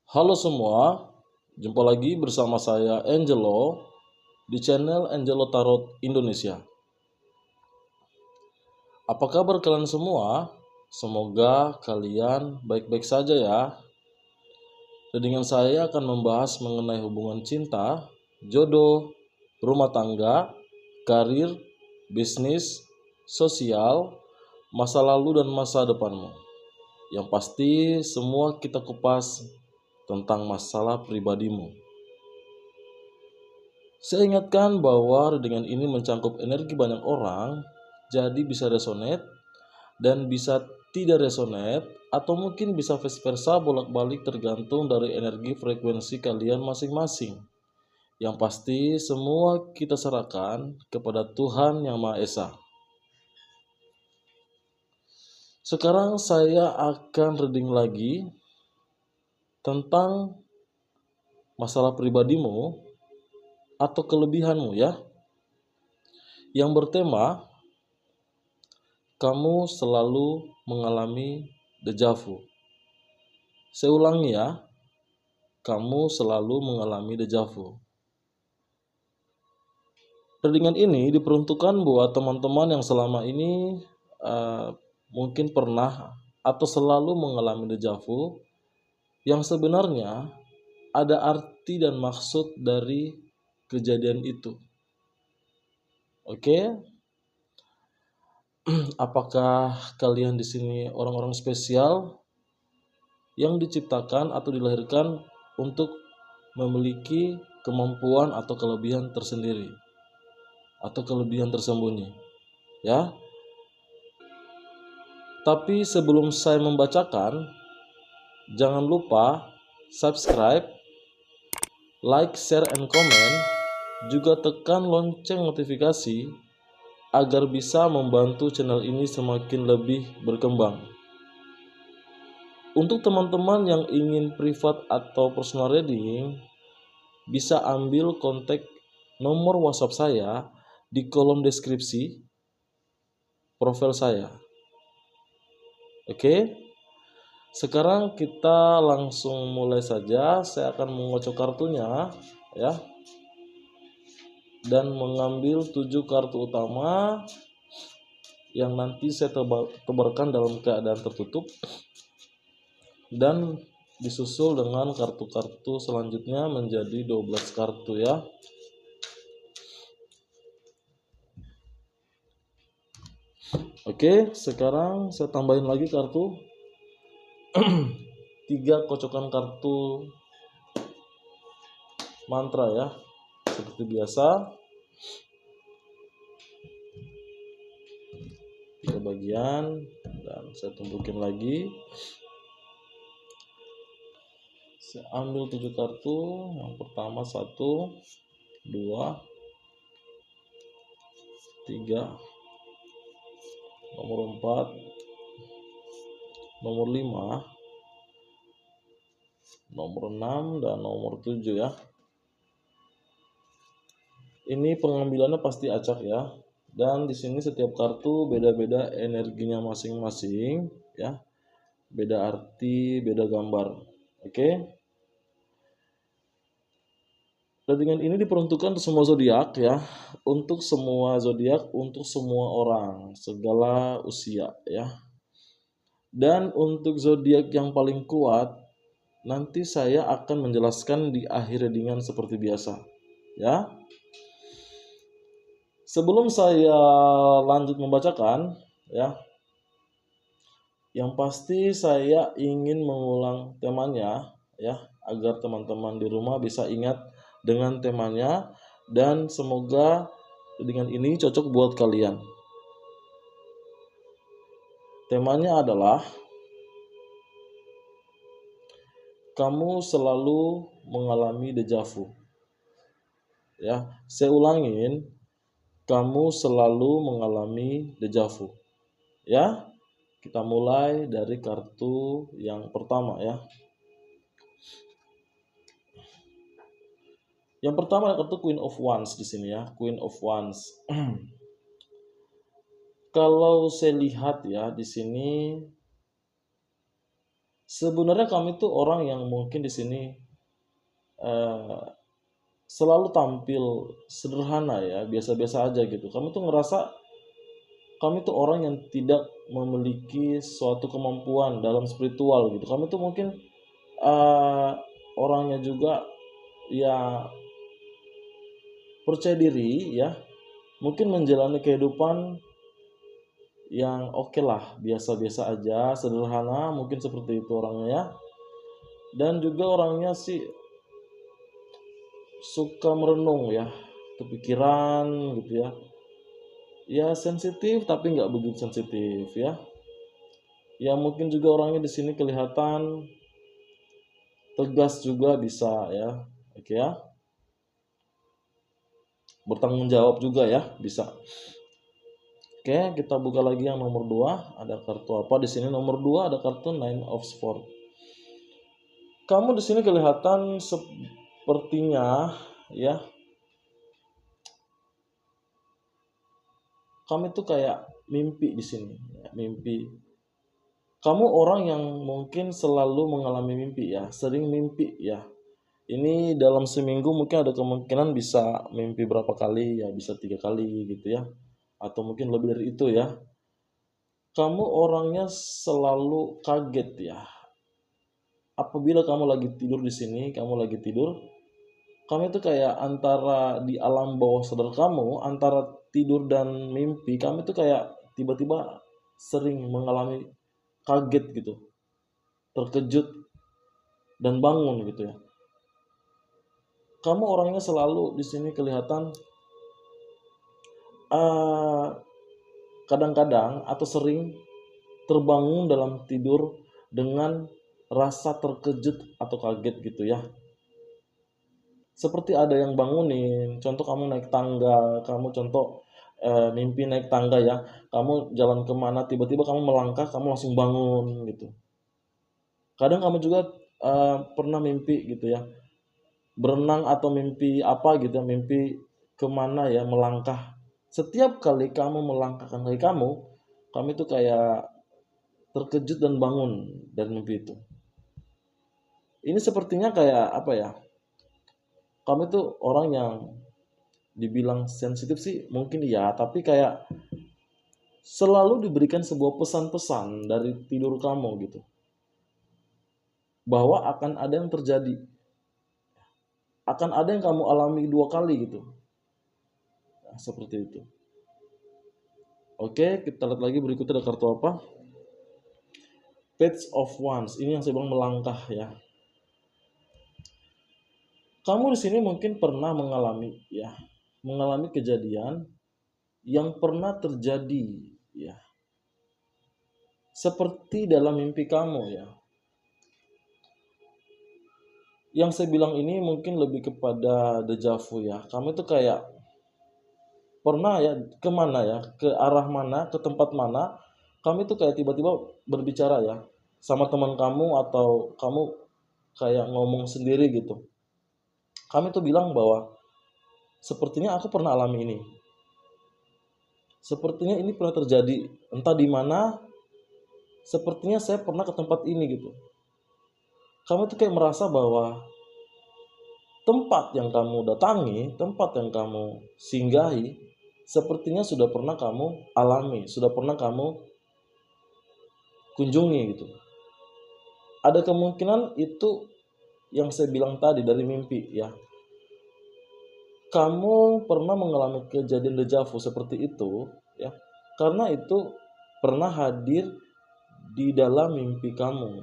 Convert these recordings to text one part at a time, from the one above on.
Halo semua, jumpa lagi bersama saya Angelo di channel Angelo Tarot Indonesia. Apa kabar kalian semua? Semoga kalian baik-baik saja ya. Dan dengan saya akan membahas mengenai hubungan cinta, jodoh, rumah tangga, karir, bisnis, sosial, masa lalu dan masa depanmu. Yang pasti semua kita kupas tentang masalah pribadimu. Saya ingatkan bahwa readingan ini mencangkup energi banyak orang, jadi bisa resonate dan bisa tidak resonate, atau mungkin bisa vice versa bolak-balik tergantung dari energi frekuensi kalian masing-masing. Yang pasti semua kita serahkan kepada Tuhan Yang Maha Esa. Sekarang saya akan reading lagi tentang masalah pribadimu atau kelebihanmu ya, yang bertema kamu selalu mengalami deja vu. Saya ulangi ya, kamu selalu mengalami deja vu. Readingan ini diperuntukkan buat teman-teman yang selama ini mungkin pernah atau selalu mengalami deja vu, yang sebenarnya ada arti dan maksud dari kejadian itu. Oke? Apakah kalian di sini orang-orang spesial yang diciptakan atau dilahirkan untuk memiliki kemampuan atau kelebihan tersendiri atau kelebihan tersembunyi ya? Tapi sebelum saya membacakan, jangan lupa subscribe, like, share, and comment, juga tekan lonceng notifikasi agar bisa membantu channel ini semakin lebih berkembang. Untuk teman-teman yang ingin privat atau personal reading, bisa ambil kontak nomor WhatsApp saya di kolom deskripsi profil saya. Oke, sekarang kita langsung mulai saja. Saya akan mengocok kartunya ya, dan mengambil 7 kartu utama yang nanti saya tebarkan dalam keadaan tertutup dan disusul dengan kartu-kartu selanjutnya menjadi 12 kartu ya. Oke, sekarang saya tambahin lagi kartu 3 kocokan kartu mantra ya, seperti biasa. 3 bagian dan saya tumpukin lagi. Saya ambil 7 kartu. Yang pertama 1, 2, 3, nomor 4, nomor 5, nomor 6, dan nomor 7 ya. Ini pengambilannya pasti acak ya. Dan di sini setiap kartu beda-beda energinya masing-masing ya. Beda arti, beda gambar. Oke. Readingan ini diperuntukkan untuk semua zodiak ya. Untuk semua zodiak, untuk semua orang, segala usia ya. Dan untuk zodiak yang paling kuat, nanti saya akan menjelaskan di akhir readingan seperti biasa ya. Sebelum saya lanjut membacakan ya, yang pasti saya ingin mengulang temanya ya, agar teman-teman di rumah bisa ingat dengan temanya, dan semoga dengan ini cocok buat kalian. Temanya adalah kamu selalu mengalami deja vu. Ya, saya ulangin, kamu selalu mengalami deja vu. Ya, kita mulai dari kartu yang pertama ya. Yang pertama kartu Queen of Wands di sini ya, Queen of Wands. Kalau saya lihat ya di sini Sebenarnya kami tuh orang yang mungkin di sini eh, selalu tampil sederhana ya, biasa-biasa aja gitu. Kami tuh ngerasa kami tuh orang yang tidak memiliki suatu kemampuan dalam spiritual gitu. Kami tuh mungkin eh, orangnya juga ya percaya diri ya, mungkin menjalani kehidupan yang oke lah, biasa-biasa aja, sederhana, mungkin seperti itu orangnya ya. Dan juga orangnya sih suka merenung ya, kepikiran gitu ya. Ya sensitif tapi nggak begitu sensitif ya. Ya mungkin juga orangnya di sini kelihatan tegas juga bisa ya. Oke ya. Bertanggung jawab juga ya, bisa. Oke, kita buka lagi yang nomor 2. Ada kartu apa di sini? Nomor 2 ada kartu Nine of Swords. Kamu di sini kelihatan sepertinya ya, kami tuh kayak mimpi di sini, ya, mimpi. Kamu orang yang mungkin selalu mengalami mimpi ya, sering mimpi ya. Ini dalam seminggu mungkin ada kemungkinan bisa mimpi berapa kali ya, bisa 3 kali gitu ya, atau mungkin lebih dari itu ya. Kamu orangnya selalu kaget ya. Apabila kamu lagi tidur di sini, kamu lagi tidur, kamu itu kayak antara di alam bawah sadar kamu, antara tidur dan mimpi, kamu itu kayak tiba-tiba sering mengalami kaget gitu, terkejut dan bangun gitu ya. Kamu orangnya selalu di sini kelihatan eh, kadang-kadang atau sering terbangun dalam tidur dengan rasa terkejut atau kaget gitu ya. Seperti ada yang bangunin, contoh kamu naik tangga, kamu contoh mimpi naik tangga ya, kamu jalan kemana tiba-tiba kamu melangkah, kamu langsung bangun gitu. Kadang kamu juga pernah mimpi gitu ya, berenang atau mimpi apa gitu ya, mimpi kemana ya, melangkah. Setiap kali kamu melangkahkan kaki kamu itu kayak terkejut dan bangun dari mimpi itu. Ini sepertinya kayak apa ya, kamu tuh orang yang dibilang sensitif sih mungkin ya, tapi kayak selalu diberikan sebuah pesan-pesan dari tidur kamu gitu, bahwa akan ada yang terjadi, akan ada yang kamu alami 2 kali gitu. Nah, seperti itu. Oke, kita lihat lagi berikutnya ada kartu apa. Page of Wands, ini yang saya bilang melangkah ya. Kamu di sini mungkin pernah mengalami kejadian yang pernah terjadi ya, seperti dalam mimpi kamu ya. Yang saya bilang ini mungkin lebih kepada deja vu ya. Kamu itu kayak pernah ya, kemana ya, ke arah mana, ke tempat mana, kamu itu kayak tiba-tiba berbicara ya sama teman kamu, atau kamu kayak ngomong sendiri gitu. Kamu itu bilang bahwa sepertinya aku pernah alami ini, sepertinya ini pernah terjadi entah di mana, sepertinya saya pernah ke tempat ini gitu. Kamu itu kayak merasa bahwa tempat yang kamu datangi, tempat yang kamu singgahi, sepertinya sudah pernah kamu alami, sudah pernah kamu kunjungi gitu. Ada kemungkinan itu yang saya bilang tadi dari mimpi ya. Kamu pernah mengalami kejadian deja vu seperti itu ya. Karena itu pernah hadir di dalam mimpi kamu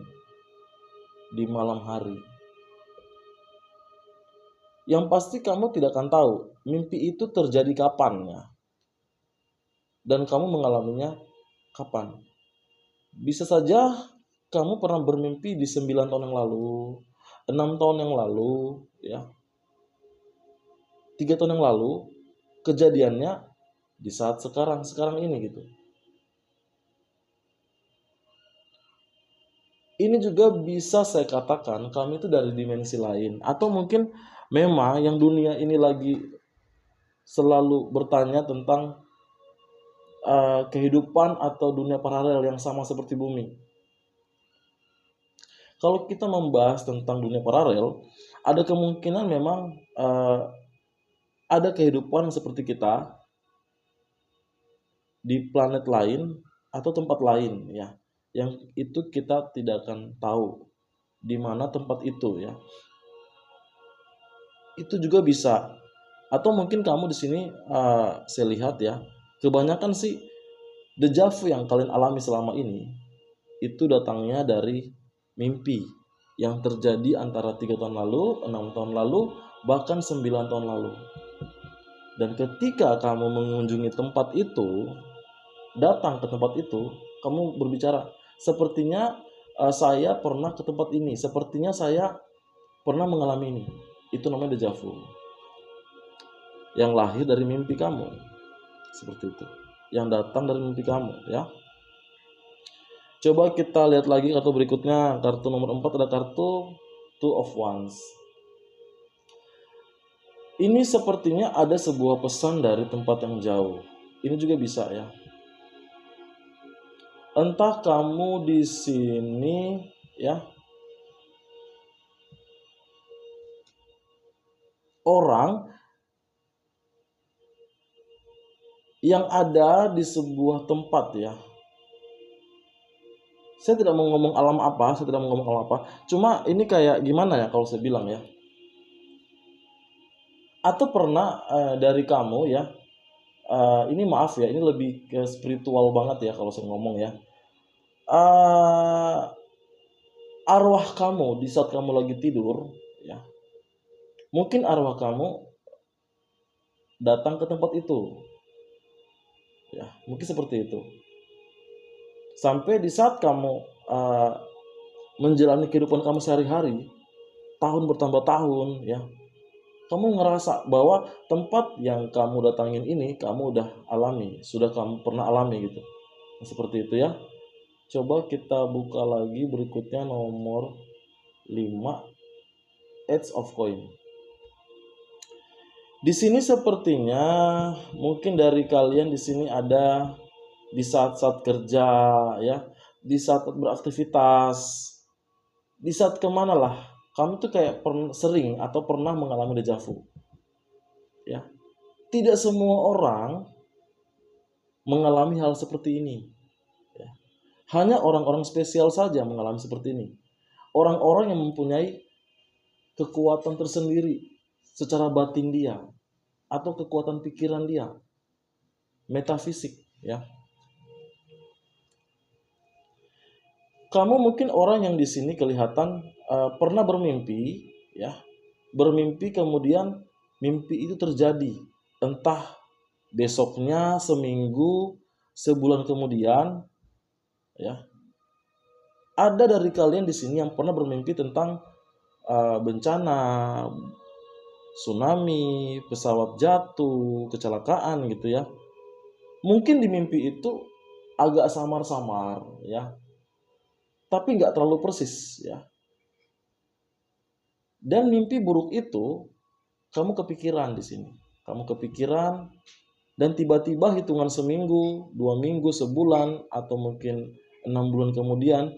di malam hari. Yang pasti kamu tidak akan tahu mimpi itu terjadi kapan ya. Dan kamu mengalaminya kapan. Bisa saja kamu pernah bermimpi di 9 tahun yang lalu, 6 tahun yang lalu, ya, 3 tahun yang lalu, kejadiannya di saat sekarang ini gitu. Ini juga bisa saya katakan kami itu dari dimensi lain, atau mungkin memang yang dunia ini lagi selalu bertanya tentang kehidupan atau dunia paralel yang sama seperti bumi. kalau kita membahas tentang dunia paralel, ada kemungkinan memang ada kehidupan seperti kita di planet lain atau tempat lain ya, yang itu kita tidak akan tahu di mana tempat itu ya. Itu juga bisa. Atau mungkin kamu di sini saya lihat ya, kebanyakan sih deja vu yang kalian alami selama ini itu datangnya dari mimpi yang terjadi antara 3 tahun lalu, 6 tahun lalu, bahkan 9 tahun lalu. Dan ketika kamu mengunjungi tempat itu, datang ke tempat itu, kamu berbicara, sepertinya saya pernah ke tempat ini, sepertinya saya pernah mengalami ini. Itu namanya deja vu. Yang lahir dari mimpi kamu. Seperti itu. Yang datang dari mimpi kamu ya. Coba kita lihat lagi kartu berikutnya. Kartu nomor 4 ada kartu Two of Wands. Ini sepertinya ada sebuah pesan dari tempat yang jauh. Ini juga bisa ya. Entah kamu di sini ya, orang yang ada di sebuah tempat ya. Saya tidak mau ngomong alam apa, Cuma ini kayak gimana ya kalau saya bilang ya. Atau pernah dari kamu ya, ini maaf ya, ini lebih ke spiritual banget ya kalau saya ngomong ya. Arwah kamu di saat kamu lagi tidur ya, mungkin arwah kamu datang ke tempat itu ya, mungkin seperti itu. Sampai di saat kamu menjalani kehidupan kamu sehari-hari, tahun bertambah tahun ya, kamu ngerasa bahwa tempat yang kamu datangin ini kamu udah alami, sudah kamu pernah alami gitu. Seperti itu ya. Coba kita buka lagi berikutnya nomor 5, Eight of Coin. Di sini sepertinya mungkin dari kalian di sini ada di saat-saat kerja ya, di saat beraktivitas, di saat kemana lah, kamu tuh kayak sering atau pernah mengalami deja vu ya. Tidak semua orang mengalami hal seperti ini ya. Hanya orang-orang spesial saja mengalami seperti ini. Orang-orang yang mempunyai kekuatan tersendiri secara batin dia atau kekuatan pikiran dia, metafisik ya. Kamu mungkin orang yang di sini kelihatan pernah bermimpi ya. Bermimpi kemudian mimpi itu terjadi. Entah besoknya, seminggu, sebulan kemudian ya. Ada dari kalian di sini yang pernah bermimpi tentang bencana, tsunami, pesawat jatuh, kecelakaan gitu ya. Mungkin di mimpi itu agak samar-samar ya, tapi nggak terlalu persis ya. Dan mimpi buruk itu kamu kepikiran di sini. Kamu kepikiran dan tiba-tiba hitungan seminggu, 2 minggu, sebulan, atau mungkin 6 bulan kemudian,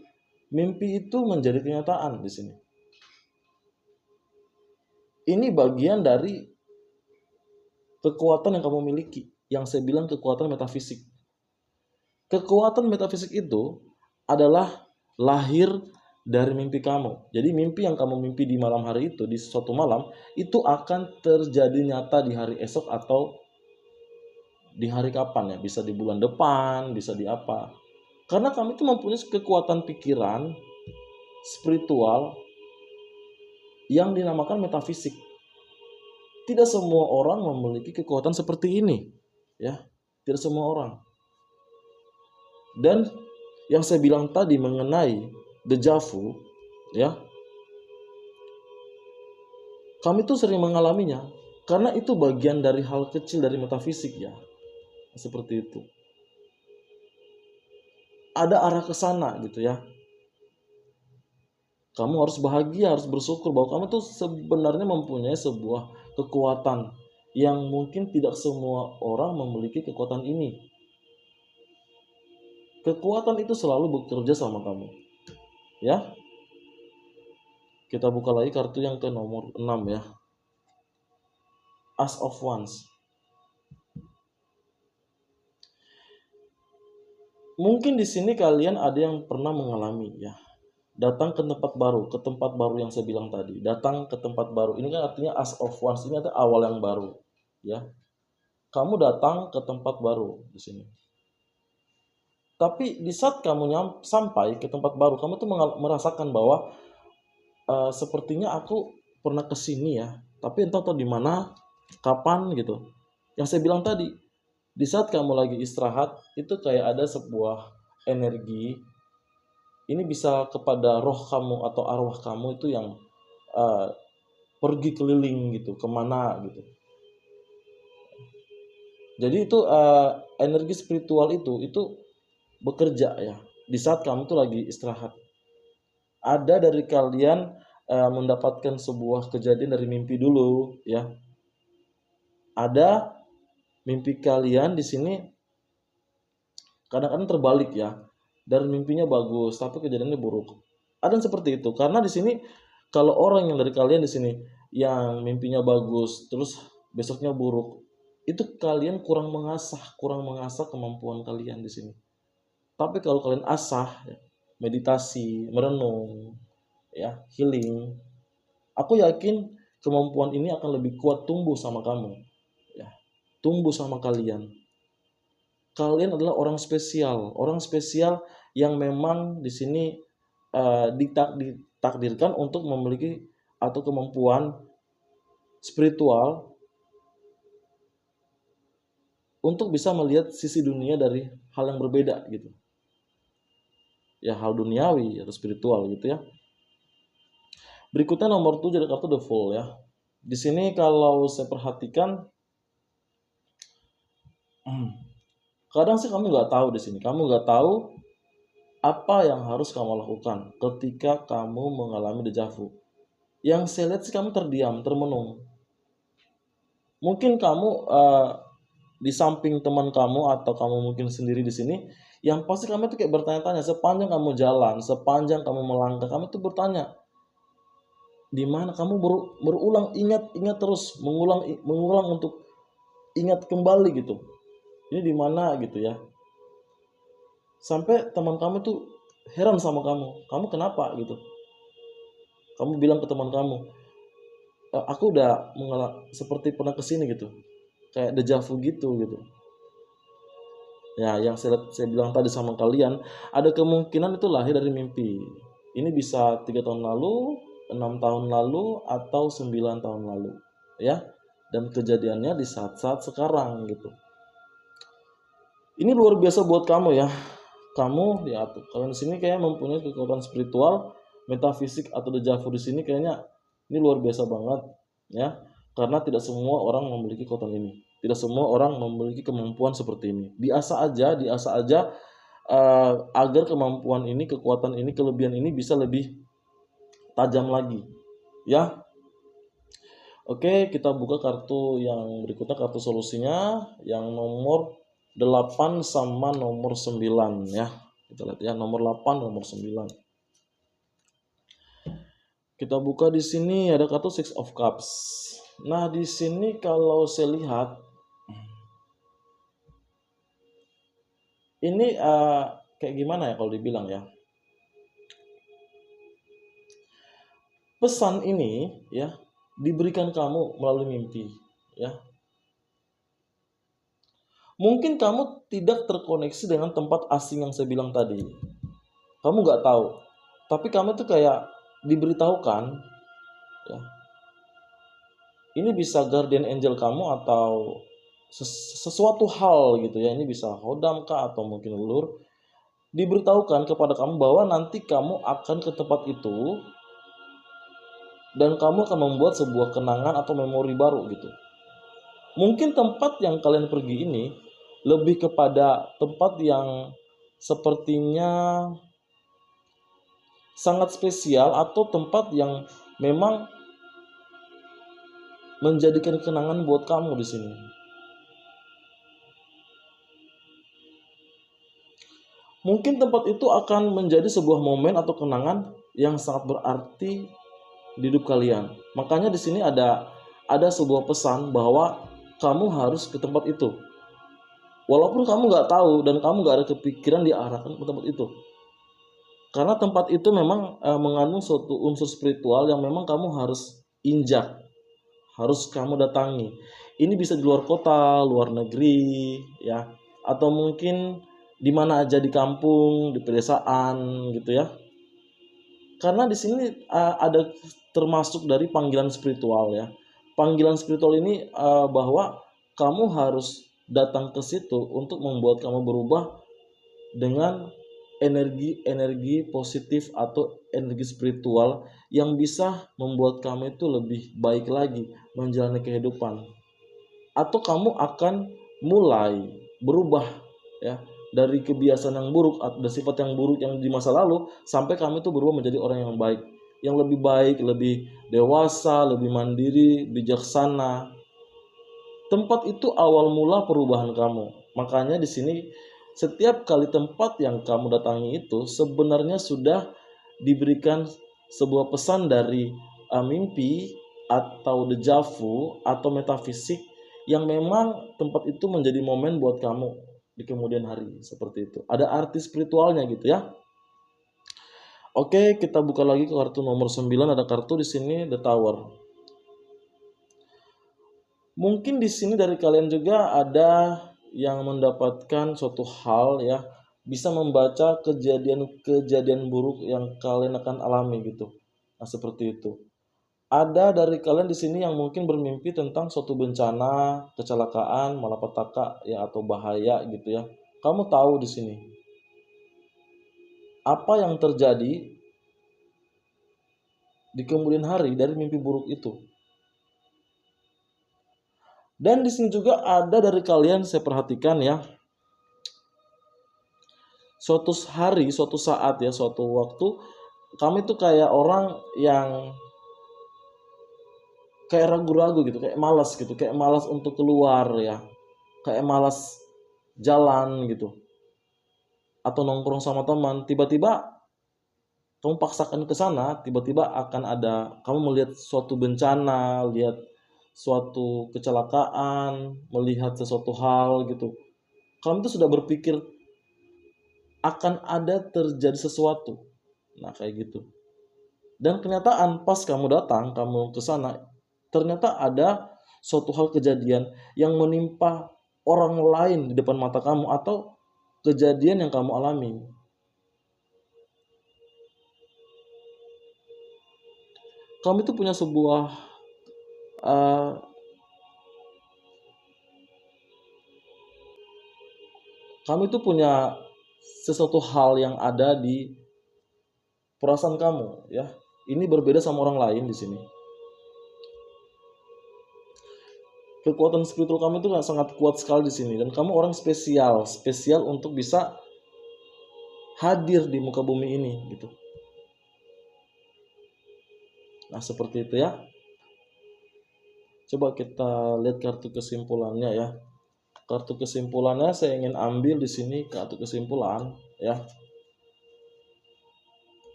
mimpi itu menjadi kenyataan di sini. Ini bagian dari kekuatan yang kamu miliki, yang saya bilang kekuatan metafisik. Kekuatan metafisik itu adalah lahir dari mimpi kamu. Jadi mimpi yang kamu mimpi di malam hari itu, di suatu malam, itu akan terjadi nyata di hari esok atau di hari kapan ya, bisa di bulan depan, bisa di apa. Karena kami itu mempunyai kekuatan pikiran spiritual yang dinamakan metafisik. Tidak semua orang memiliki kekuatan seperti ini, ya. Tidak semua orang. Dan yang saya bilang tadi mengenai deja vu, ya. Kami tuh sering mengalaminya karena itu bagian dari hal kecil dari metafisik ya. Seperti itu. Ada arah ke sana gitu ya. Kamu harus bahagia, harus bersyukur bahwa kamu tuh sebenarnya mempunyai sebuah kekuatan yang mungkin tidak semua orang memiliki kekuatan ini. Kekuatan itu selalu bekerja sama kamu. Ya. Kita buka lagi kartu yang ke nomor 6 ya. As of Wands. Mungkin di sini kalian ada yang pernah mengalami ya. Datang ke tempat baru yang saya bilang tadi. Datang ke tempat baru. Ini kan artinya As of Wands ini ada awal yang baru, ya. Kamu datang ke tempat baru di sini. Tapi di saat kamu sampai ke tempat baru, kamu tuh merasakan bahwa sepertinya aku pernah ke sini ya, tapi entah di mana, kapan gitu. Yang saya bilang tadi, di saat kamu lagi istirahat, itu kayak ada sebuah energi. Ini bisa kepada roh kamu atau arwah kamu itu yang pergi keliling gitu, kemana gitu. Jadi itu energi spiritual itu bekerja ya di saat kamu tuh lagi istirahat. Ada dari kalian mendapatkan sebuah kejadian dari mimpi dulu ya. Ada mimpi kalian di sini kadang-kadang terbalik ya. Dari mimpinya bagus tapi kejadiannya buruk. Ada yang seperti itu karena di sini kalau orang yang dari kalian di sini yang mimpinya bagus terus besoknya buruk, itu kalian kurang mengasah kemampuan kalian di sini. Tapi kalau kalian asah, meditasi, merenung, ya, healing, aku yakin kemampuan ini akan lebih kuat tumbuh sama kamu, ya, tumbuh sama kalian. Kalian adalah orang spesial yang memang di sini ditakdirkan untuk memiliki atau kemampuan spiritual untuk bisa melihat sisi dunia dari hal yang berbeda gitu. Ya, hal duniawi atau spiritual gitu ya. Berikutnya nomor 7 ada kartu The Fool ya. Di sini kalau saya perhatikan kadang sih kamu nggak tahu di sini. Kamu nggak tahu apa yang harus kamu lakukan ketika kamu mengalami dejavu. Yang saya lihat sih kamu terdiam, termenung. Mungkin kamu di samping teman kamu atau kamu mungkin sendiri di sini, yang pasti kamu tuh kayak bertanya-tanya sepanjang kamu jalan, sepanjang kamu melangkah, kamu tuh bertanya, di mana kamu berulang ingat terus, mengulang untuk ingat kembali gitu. Ini di mana gitu ya. Sampai teman kamu tuh heran sama kamu kenapa gitu. Kamu bilang ke teman kamu, aku udah seperti pernah kesini gitu, kayak dejavu gitu. Ya, yang saya bilang tadi sama kalian, ada kemungkinan itu lahir dari mimpi. Ini bisa 3 tahun lalu, 6 tahun lalu, atau 9 tahun lalu, ya. Dan kejadiannya di saat-saat sekarang gitu. Ini luar biasa buat kamu ya. Kamu ya, kalian di sini kayak mempunyai kekuatan spiritual, metafisik atau dejavu di sini kayaknya ini luar biasa banget ya. Karena tidak semua orang memiliki kekuatan ini. Tidak semua orang memiliki kemampuan seperti ini. Diasah aja agar kemampuan ini, kekuatan ini, kelebihan ini bisa lebih tajam lagi. Ya. Oke, kita buka kartu yang berikutnya, kartu solusinya yang nomor 8 sama nomor 9 ya. Kita lihat ya, nomor 8, nomor 9. Kita buka di sini ada kartu Six of Cups. Nah, di sini kalau saya lihat ini kayak gimana ya kalau dibilang ya. Pesan ini ya diberikan kamu melalui mimpi ya. Mungkin kamu tidak terkoneksi dengan tempat asing yang saya bilang tadi. Kamu nggak tahu. Tapi kamu tuh kayak diberitahukan ya. Ini bisa guardian angel kamu atau sesuatu hal gitu ya. Ini bisa hodam kah atau mungkin leluhur. Diberitahukan kepada kamu bahwa nanti kamu akan ke tempat itu dan kamu akan membuat sebuah kenangan atau memori baru gitu. Mungkin tempat yang kalian pergi ini lebih kepada tempat yang sepertinya sangat spesial atau tempat yang memang menjadikan kenangan buat kamu di sini. Mungkin tempat itu akan menjadi sebuah momen atau kenangan yang sangat berarti di hidup kalian. Makanya di sini ada sebuah pesan bahwa kamu harus ke tempat itu. Walaupun kamu nggak tahu dan kamu nggak ada kepikiran diarahkan ke tempat itu. Karena tempat itu memang mengandung suatu unsur spiritual yang memang kamu harus injak, harus kamu datangi. Ini bisa di luar kota, luar negeri, ya, atau mungkin di mana aja di kampung, di pedesaan, gitu ya. Karena di sini ada termasuk dari panggilan spiritual ya. Panggilan spiritual ini bahwa kamu harus datang ke situ untuk membuat kamu berubah dengan energi-energi positif atau energi spiritual yang bisa membuat kamu itu lebih baik lagi menjalani kehidupan. Atau kamu akan mulai berubah ya dari kebiasaan yang buruk atau sifat yang buruk yang di masa lalu sampai kamu itu berubah menjadi orang yang lebih baik, lebih dewasa, lebih mandiri, bijaksana. Tempat itu awal mula perubahan kamu. Makanya di sini setiap kali tempat yang kamu datangi itu sebenarnya sudah diberikan sebuah pesan dari mimpi atau deja vu atau metafisik yang memang tempat itu menjadi momen buat kamu di kemudian hari seperti itu. Ada arti spiritualnya gitu ya. Oke, kita buka lagi ke kartu nomor 9. Ada kartu di sini The Tower. Mungkin di sini dari kalian juga ada yang mendapatkan suatu hal ya, bisa membaca kejadian-kejadian buruk yang kalian akan alami gitu. Nah, seperti itu. Ada dari kalian di sini yang mungkin bermimpi tentang suatu bencana, kecelakaan, malapetaka ya atau bahaya gitu ya. Kamu tahu di sini apa yang terjadi di kemudian hari dari mimpi buruk itu. Dan di sini juga ada dari kalian, saya perhatikan ya, suatu hari, suatu saat ya, suatu waktu kami tuh kayak orang yang kayak ragu-ragu gitu, kayak malas gitu, kayak malas untuk keluar ya, kayak malas jalan gitu, atau nongkrong sama teman. Tiba-tiba kamu paksakan ke sana, tiba-tiba akan ada kamu melihat suatu bencana, lihat suatu kecelakaan, melihat sesuatu hal gitu. Kamu tuh sudah berpikir akan ada terjadi sesuatu. Nah, kayak gitu. Dan kenyataan pas kamu datang, kamu ke sana, ternyata ada suatu hal kejadian yang menimpa orang lain di depan mata kamu atau kejadian yang kamu alami. Kamu itu punya sebuah uh, kamu itu punya sesuatu hal yang ada di perasaan kamu ya. Ini berbeda sama orang lain di sini. Kekuatan spiritual kamu itu sangat kuat sekali di sini dan kamu orang spesial untuk bisa hadir di muka bumi ini gitu. Nah, seperti itu ya. Coba kita lihat kartu kesimpulannya ya. Kartu kesimpulannya saya ingin ambil di sini kartu kesimpulan ya.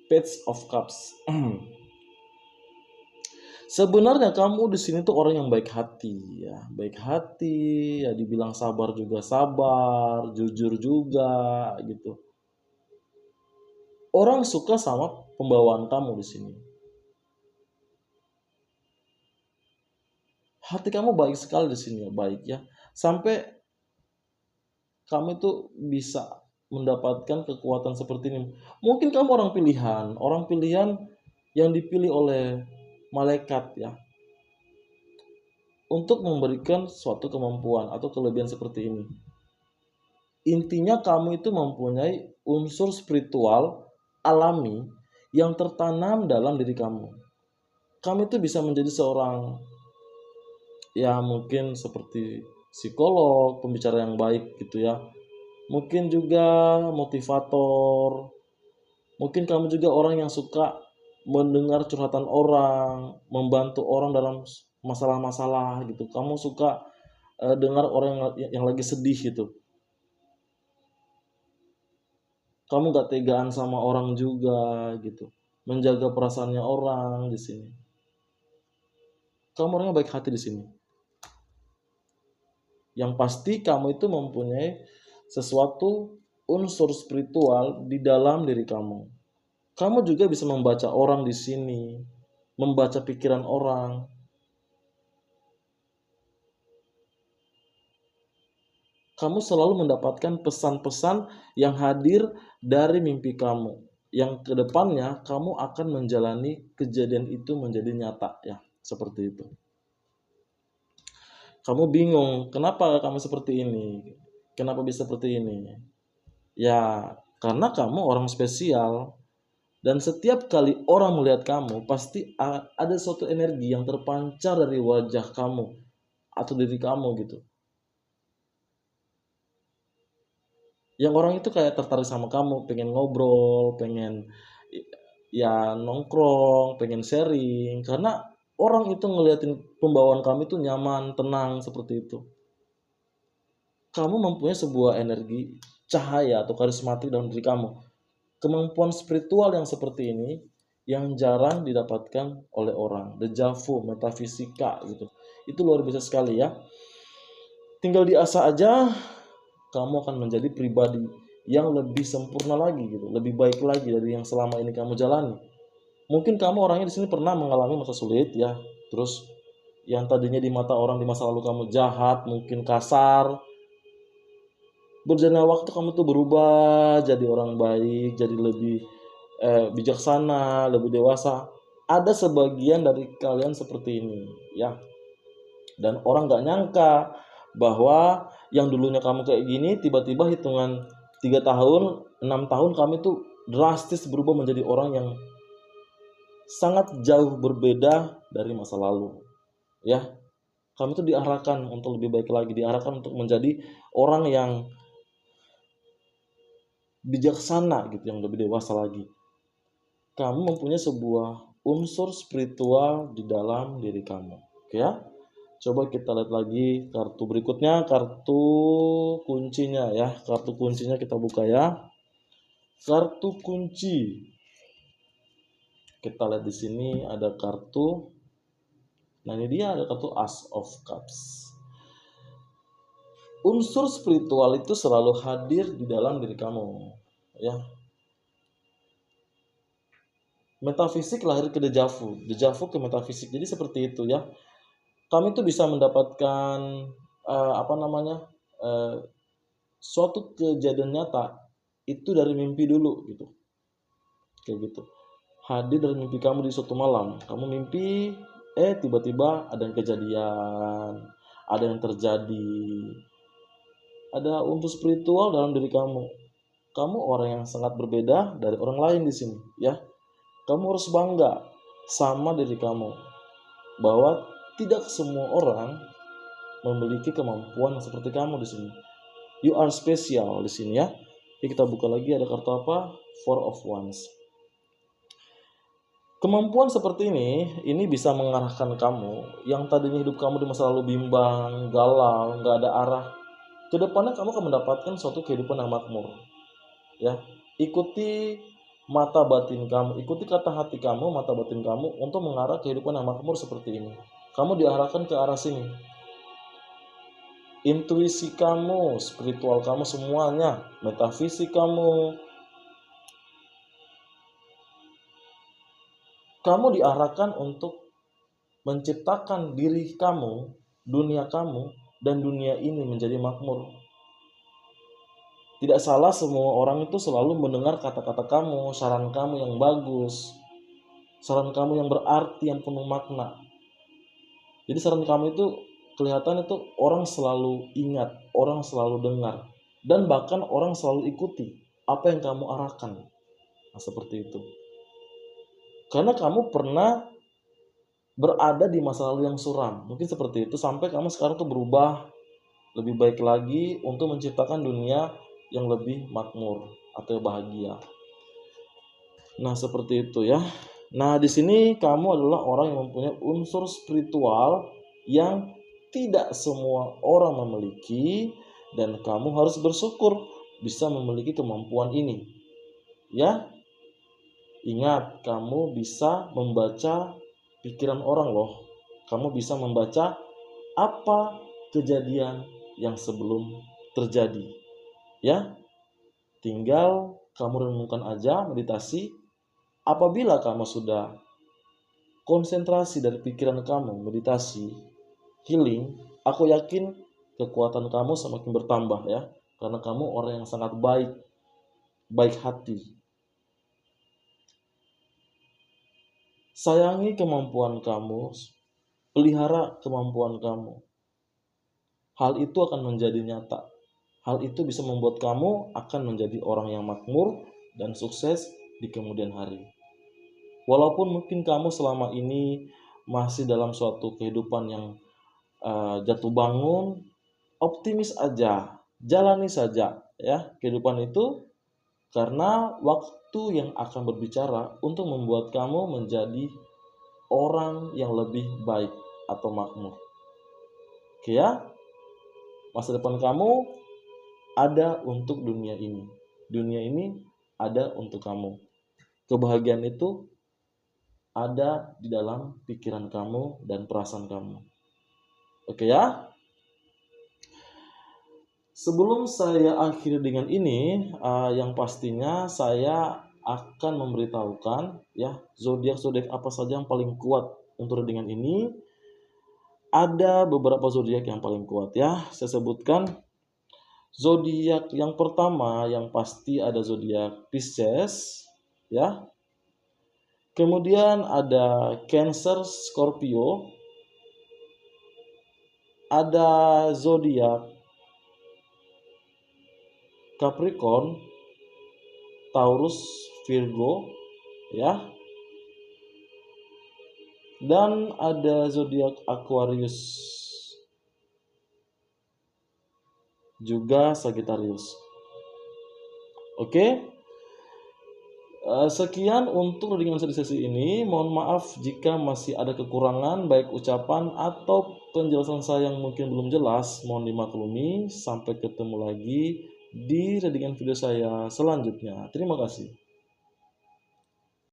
Page of Cups. Sebenarnya kamu di sini tuh orang yang baik hati ya, baik hati ya, dibilang sabar juga sabar, jujur juga gitu. Orang suka sama pembawaan kamu di sini. Hati kamu baik sekali di sini ya, baik ya. Sampai kamu itu bisa mendapatkan kekuatan seperti ini. Mungkin kamu orang pilihan yang dipilih oleh malaikat ya, untuk memberikan suatu kemampuan atau kelebihan seperti ini. Intinya kamu itu mempunyai unsur spiritual alami yang tertanam dalam diri kamu. Kamu itu bisa menjadi seorang ya mungkin seperti psikolog, pembicara yang baik gitu ya. Mungkin juga motivator. Mungkin kamu juga orang yang suka mendengar curhatan orang, membantu orang dalam masalah-masalah gitu. Kamu suka dengar orang yang lagi sedih gitu. Kamu gak tegaan sama orang juga gitu. Menjaga perasaannya orang di sini. Kamu orangnya baik hati di sini. Yang pasti kamu itu mempunyai sesuatu unsur spiritual di dalam diri kamu. Kamu juga bisa membaca orang di sini, membaca pikiran orang. Kamu selalu mendapatkan pesan-pesan yang hadir dari mimpi kamu. Yang kedepannya kamu akan menjalani kejadian itu menjadi nyata ya, seperti itu. Kamu bingung, kenapa kamu seperti ini? Kenapa bisa seperti ini? Ya, karena kamu orang spesial. Dan setiap kali orang melihat kamu, pasti ada suatu energi yang terpancar dari wajah kamu atau diri kamu gitu. Yang orang itu kayak tertarik sama kamu, pengen ngobrol, pengen ya nongkrong, pengen sharing. Karena orang itu ngeliatin pembawaan kamu itu nyaman, tenang, seperti itu. Kamu mempunyai sebuah energi cahaya atau karismatik dalam diri kamu. Kemampuan spiritual yang seperti ini yang jarang didapatkan oleh orang. Deja vu, metafisika gitu. Itu luar biasa sekali ya. Tinggal diasah aja, kamu akan menjadi pribadi yang lebih sempurna lagi gitu, lebih baik lagi dari yang selama ini kamu jalani. Mungkin kamu orangnya di sini pernah mengalami masa sulit ya. Terus yang tadinya di mata orang di masa lalu kamu jahat, mungkin kasar, berjalannya waktu kamu tuh berubah jadi orang baik, jadi lebih bijaksana, lebih dewasa. Ada sebagian dari kalian seperti ini ya. Dan orang gak nyangka bahwa yang dulunya kamu kayak gini, tiba-tiba hitungan 3 tahun, 6 tahun kamu tuh drastis berubah menjadi orang yang sangat jauh berbeda dari masa lalu. Ya, kamu tuh diarahkan untuk lebih baik lagi, diarahkan untuk menjadi orang yang bijaksana gitu, yang lebih dewasa lagi. Kamu mempunyai sebuah unsur spiritual di dalam diri kamu. Oke ya? Coba kita lihat lagi kartu berikutnya, kartu kuncinya ya. Kartu kuncinya kita buka ya. Kartu kunci. Kita lihat di sini ada kartu. Nah, ini dia ada kartu Ace of Cups. Unsur spiritual itu selalu hadir di dalam diri kamu, ya. Metafisik lahir ke dejavu ke metafisik. Jadi seperti itu ya. Kami itu bisa mendapatkan suatu kejadian nyata itu dari mimpi dulu gitu. Kayak gitu. Hadir dari mimpi kamu di suatu malam. Kamu mimpi, tiba-tiba ada yang kejadian, ada yang terjadi. Ada unsur spiritual dalam diri kamu. Kamu orang yang sangat berbeda dari orang lain di sini, ya. Kamu harus bangga sama diri kamu bahwa tidak semua orang memiliki kemampuan seperti kamu di sini. You are special di sini ya. Jadi kita buka lagi, ada kartu apa? Four of Wands. Kemampuan seperti ini bisa mengarahkan kamu yang tadinya hidup kamu di masa lalu bimbang, galau, nggak ada arah. Kedepannya kamu akan mendapatkan suatu kehidupan yang makmur. Ya, ikuti mata batin kamu, ikuti kata hati kamu, mata batin kamu untuk mengarah kehidupan yang makmur seperti ini. Kamu diarahkan ke arah sini. Intuisi kamu, spiritual kamu semuanya, metafisik kamu diarahkan untuk menciptakan diri kamu, dunia kamu, dan dunia ini menjadi makmur. Tidak salah semua orang itu selalu mendengar kata-kata kamu, saran kamu yang bagus, saran kamu yang berarti, yang penuh makna. Jadi saran kamu itu kelihatan itu orang selalu ingat, orang selalu dengar, dan bahkan orang selalu ikuti apa yang kamu arahkan. Nah, seperti itu. Karena kamu pernah berada di masa lalu yang suram, mungkin seperti itu, sampai kamu sekarang tuh berubah lebih baik lagi untuk menciptakan dunia yang lebih makmur atau bahagia. Nah, seperti itu ya. Nah, di sini kamu adalah orang yang mempunyai unsur spiritual yang tidak semua orang memiliki, dan kamu harus bersyukur bisa memiliki kemampuan ini. Ya, ingat, kamu bisa membaca pikiran orang loh. Kamu bisa membaca apa kejadian yang sebelum terjadi. Ya, tinggal kamu renungkan aja, meditasi. Apabila kamu sudah konsentrasi dari pikiran kamu, meditasi, healing, aku yakin kekuatan kamu semakin bertambah ya. Karena kamu orang yang sangat baik, baik hati. Sayangi kemampuan kamu, pelihara kemampuan kamu. Hal itu akan menjadi nyata. Hal itu bisa membuat kamu akan menjadi orang yang makmur dan sukses di kemudian hari. Walaupun mungkin kamu selama ini masih dalam suatu kehidupan yang jatuh bangun, optimis aja, jalani saja ya kehidupan itu, karena waktu yang akan berbicara untuk membuat kamu menjadi orang yang lebih baik atau makmur. Oke ya, masa depan kamu ada untuk dunia ini. Dunia ini ada untuk kamu. Kebahagiaan itu ada di dalam pikiran kamu dan perasaan kamu. Oke ya? Sebelum saya akhiri dengan ini, yang pastinya saya akan memberitahukan ya zodiak-zodiak apa saja yang paling kuat untuk readingan ini. Ada beberapa zodiak yang paling kuat ya. Saya sebutkan zodiak yang pertama yang pasti ada zodiak Pisces ya. Kemudian ada Cancer, Scorpio, ada zodiak Capricorn, Taurus, Virgo ya. Dan ada zodiak Aquarius juga Sagittarius. Oke. Sekian untuk readingan sesi ini. Mohon maaf jika masih ada kekurangan baik ucapan atau penjelasan saya yang mungkin belum jelas. Mohon dimaklumi. Sampai ketemu lagi di readingan video saya selanjutnya. Terima kasih.